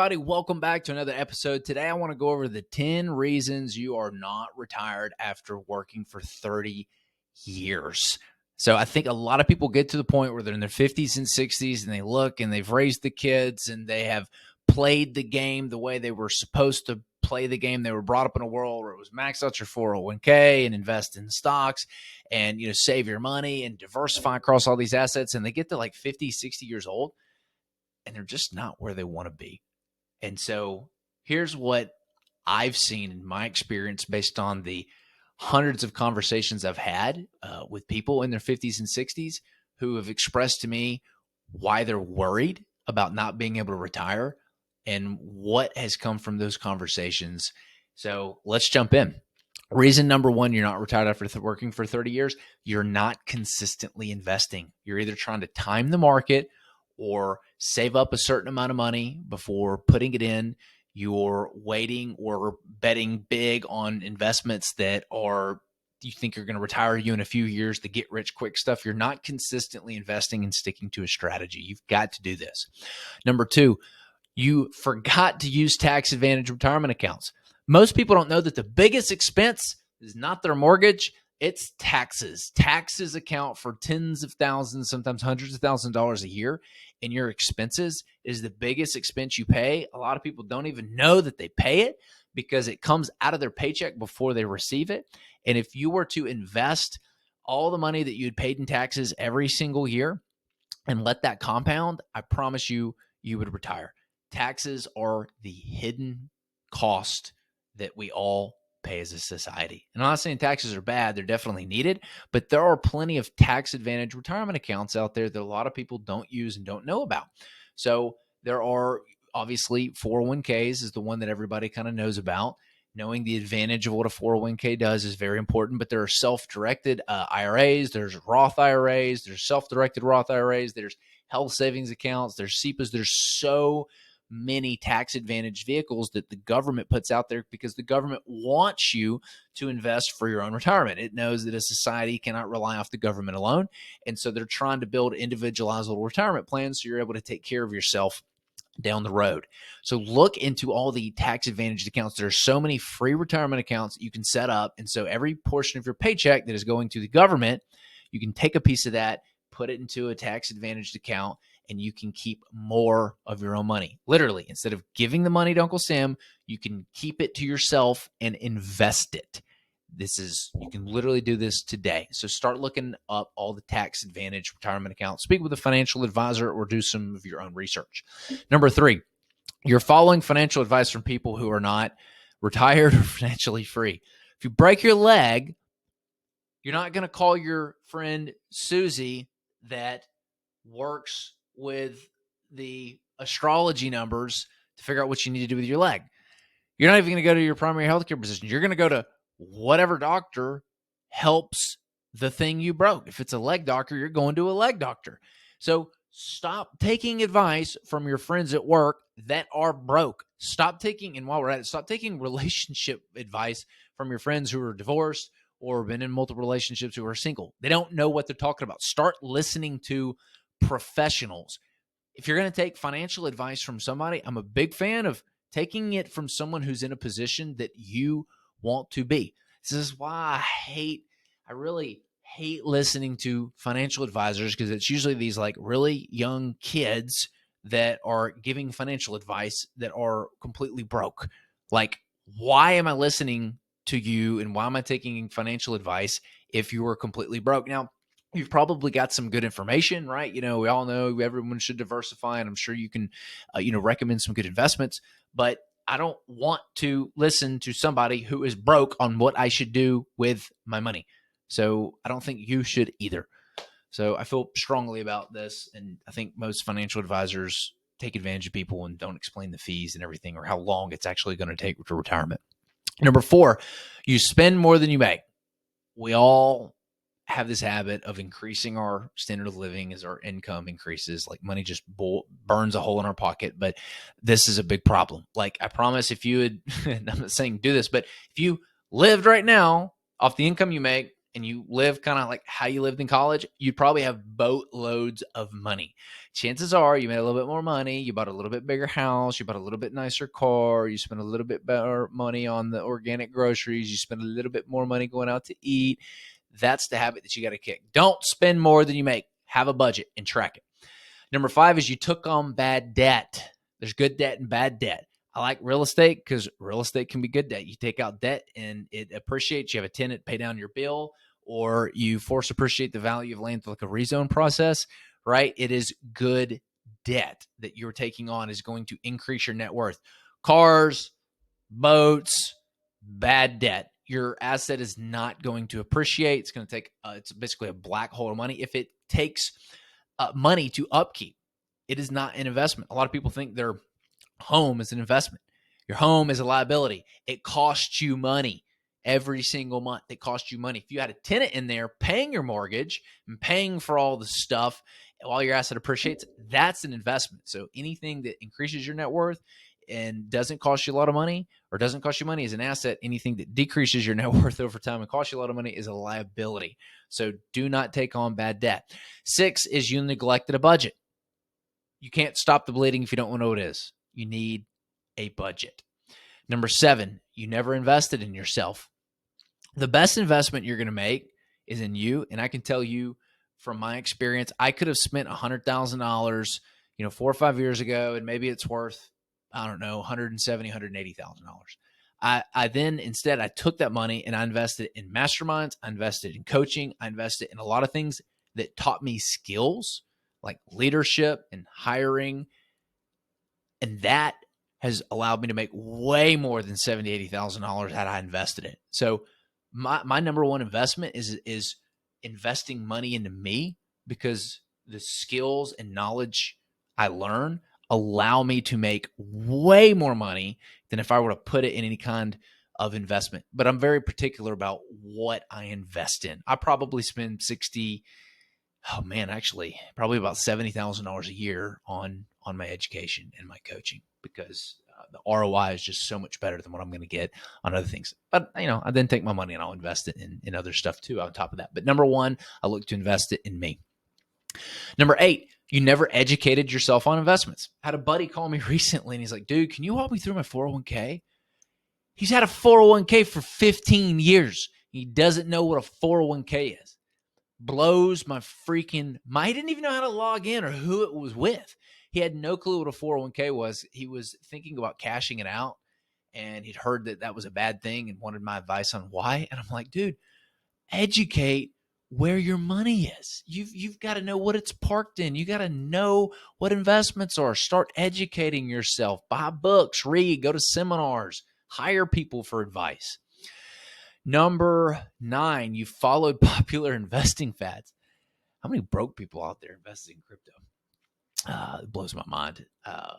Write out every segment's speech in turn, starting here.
everybody? Welcome back to another episode. Today, I want to go over the 10 reasons you are not retired after working for 30 years. So I think a lot of people get to the point where they're in their 50s and 60s and they look and they've raised the kids and they have played the game the way they were supposed to play the game. They were brought up in a world where it was max out your 401k and invest in stocks and, save your money and diversify across all these assets. And they get to like 50, 60 years old and they're just not where they want to be. And so here's what I've seen in my experience based on the hundreds of conversations I've had with people in their 50s and 60s who have expressed to me why they're worried about not being able to retire and what has come from those conversations. So let's jump in. Reason number one, you're not retired after working for 30 years. You're not consistently investing. You're either trying to time the market or save up a certain amount of money before putting it in. You're waiting or betting big on investments that you think are going to retire you in a few years, the get rich quick stuff. You're not consistently investing and sticking to a strategy. You've got to do this. Number two, you forgot to use tax advantage retirement accounts. Most people don't know that the biggest expense is not their mortgage. It's taxes. Taxes account for tens of thousands, sometimes hundreds of thousands of dollars a year. And your expenses is the biggest expense you pay. A lot of people don't even know that they pay it because it comes out of their paycheck before they receive it. And if you were to invest all the money that you'd paid in taxes every single year and let that compound, I promise you, you would retire. Taxes are the hidden cost that we all pay as a society. And I'm not saying taxes are bad. They're definitely needed, but there are plenty of tax advantage retirement accounts out there that a lot of people don't use and don't know about. So there are obviously 401ks is the one that everybody kind of knows about. Knowing the advantage of what a 401k does is very important, but there are self-directed IRAs, there's Roth IRAs, there's self-directed Roth IRAs, there's health savings accounts, there's SEPAs, there's so many tax advantage vehicles that the government puts out there because the government wants you to invest for your own retirement. It knows that a society cannot rely off the government alone. And so they're trying to build individualizable retirement plans so you're able to take care of yourself down the road. So look into all the tax advantaged accounts. There are so many free retirement accounts that you can set up. And so every portion of your paycheck that is going to the government, you can take a piece of that, put it into a tax advantaged account, and you can keep more of your own money. Literally, instead of giving the money to Uncle Sam, you can keep it to yourself and invest it. You can literally do this today. So start looking up all the tax advantage retirement accounts. Speak with a financial advisor or do some of your own research. Number three, you're following financial advice from people who are not retired or financially free. If you break your leg, you're not going to call your friend Susie that works with the astrology numbers to figure out what you need to do with your leg. You're not even going to go to your primary healthcare physician. You're going to go to whatever doctor helps the thing you broke. If it's a leg doctor, you're going to a leg doctor. So stop taking advice from your friends at work that are broke. And while we're at it, stop taking relationship advice from your friends who are divorced or been in multiple relationships who are single. They don't know what they're talking about. Start listening to professionals. If you're going to take financial advice from somebody, I'm a big fan of taking it from someone who's in a position that you want to be. This is why I really hate listening to financial advisors, because it's usually these like really young kids that are giving financial advice that are completely broke. Like, why am I listening to you and why am I taking financial advice if you are completely broke? Now, you've probably got some good information, right? We all know everyone should diversify, and I'm sure you can, recommend some good investments, but I don't want to listen to somebody who is broke on what I should do with my money. So I don't think you should either. So I feel strongly about this. And I think most financial advisors take advantage of people and don't explain the fees and everything or how long it's actually going to take to retirement. Number four, you spend more than you make. We all have this habit of increasing our standard of living as our income increases. Like money just burns a hole in our pocket. But this is a big problem. Like, I promise, if you had, I'm not saying do this, but if you lived right now off the income you make and you live kind of like how you lived in college, you'd probably have boatloads of money. chances are you made a little bit more money. You bought a little bit bigger house. You bought a little bit nicer car. You spent a little bit better money on the organic groceries. You spent a little bit more money going out to eat. That's the habit that you got to kick. Don't spend more than you make. Have a budget and track it. Number 5 is you took on bad debt. There's good debt and bad debt. I like real estate because real estate can be good debt. You take out debt and it appreciates. You have a tenant pay down your bill, or you force appreciate the value of land through like a rezone process, right? It is good debt that you're taking on is going to increase your net worth. Cars, boats, bad debt. Your asset is not going to appreciate. It's going to take, it's basically a black hole of money. If it takes money to upkeep, it is not an investment. A lot of people think their home is an investment. Your home is a liability. It costs you money every single month. It costs you money. If you had a tenant in there paying your mortgage and paying for all the stuff while your asset appreciates, that's an investment. So anything that increases your net worth and doesn't cost you a lot of money or doesn't cost you money is an asset. Anything that decreases your net worth over time and costs you a lot of money is a liability. So do not take on bad debt. 6 is you neglected a budget. You can't stop the bleeding if you don't know what it is. You need a budget. Number 7, you never invested in yourself. The best investment you're going to make is in you. And I can tell you from my experience, I could have spent $100,000, 4 or 5 years ago, and maybe it's worth, I don't know, $170,000, $180,000. I then instead, I took that money and I invested in masterminds. I invested in coaching. I invested in a lot of things that taught me skills like leadership and hiring. And that has allowed me to make way more than $70,000, $80,000 had I invested in it. So my number one investment is investing money into me, because the skills and knowledge I learn allow me to make way more money than if I were to put it in any kind of investment. But I'm very particular about what I invest in. I probably spend probably about $70,000 a year on my education and my coaching, because the ROI is just so much better than what I'm going to get on other things. But, I then take my money and I'll invest it in other stuff too on top of that. But number 1, I look to invest it in me. Number 8, you never educated yourself on investments. I had a buddy call me recently and he's like, dude, can you walk me through my 401k? He's had a 401k for 15 years. He doesn't know what a 401k is. Blows my freaking mind. He didn't even know how to log in or who it was with. He had no clue what a 401k was. He was thinking about cashing it out, and he'd heard that was a bad thing and wanted my advice on why. And I'm like, dude, educate where your money is. You've got to know what it's parked in. You got to know what investments are. Start educating yourself. Buy books, read, go to seminars, hire people for advice. Number 9, you followed popular investing fads. How many broke people out there investing in crypto? It blows my mind. I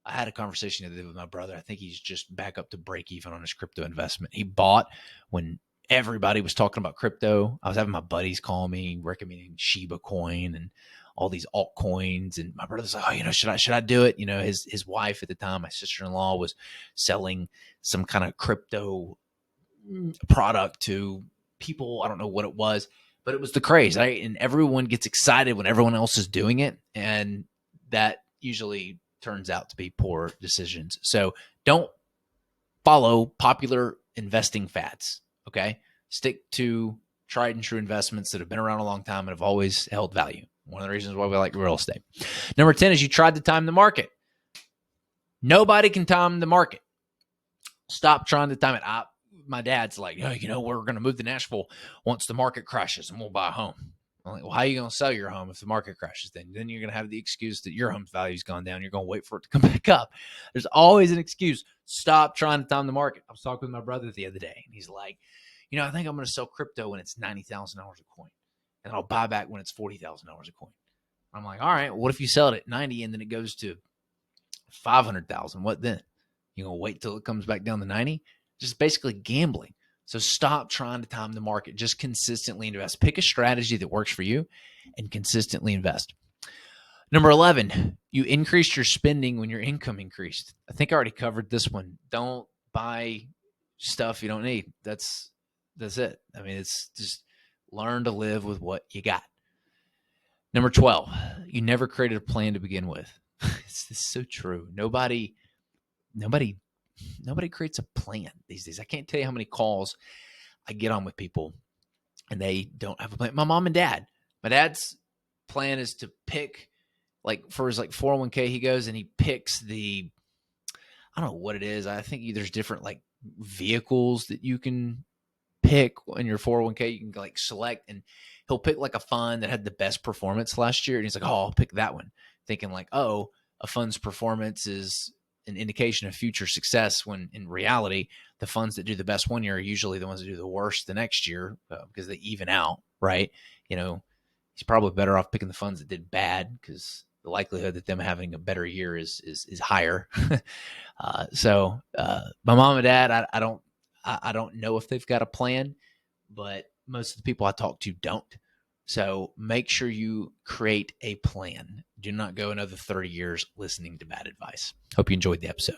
had a conversation the other day with my brother. I think he's just back up to break even on his crypto investment. He bought when everybody was talking about crypto. I was having my buddies call me recommending Shiba coin and all these altcoins. And my brother's like, oh, should I do it? His wife at the time, my sister-in-law, was selling some kind of crypto product to people. I don't know what it was, but it was the craze, right? And everyone gets excited when everyone else is doing it. And that usually turns out to be poor decisions. So don't follow popular investing fads. Okay. Stick to tried and true investments that have been around a long time and have always held value. One of the reasons why we like real estate. Number 10 is you tried to time the market. Nobody can time the market. Stop trying to time it. My dad's like, we're going to move to Nashville once the market crashes and we'll buy a home. I'm like, well, how are you going to sell your home if the market crashes? Then you're going to have the excuse that your home's value's gone down. You're going to wait for it to come back up. There's always an excuse. Stop trying to time the market. I was talking with my brother the other day, and he's like, I think I'm going to sell crypto when it's $90,000 a coin, and I'll buy back when it's $40,000 a coin. I'm like, all right, what if you sell it at 90 and then it goes to 500,000? What then? You going to wait till it comes back down to 90? Just basically gambling. So stop trying to time the market. Just consistently invest. Pick a strategy that works for you and consistently invest. Number 11, you increased your spending when your income increased. I think I already covered this one. Don't buy stuff you don't need. That's it. I mean, it's just learn to live with what you got. Number 12, you never created a plan to begin with. This is so true. Nobody creates a plan these days. I can't tell you how many calls I get on with people and they don't have a plan. My mom and dad. My dad's plan is to pick, like, for his like 401k, he goes and he picks I don't know what it is. I think there's different like vehicles that you can pick in your 401k. You can like select, and he'll pick like a fund that had the best performance last year. And he's like, oh, I'll pick that one. Thinking like, oh, a fund's performance is an indication of future success, when in reality, the funds that do the best one year are usually the ones that do the worst the next year, because they even out, right? He's probably better off picking the funds that did bad, because the likelihood that them having a better year is higher. So my mom and dad, I don't know if they've got a plan, but most of the people I talk to don't. So make sure you create a plan. Do not go another 30 years listening to bad advice. Hope you enjoyed the episode.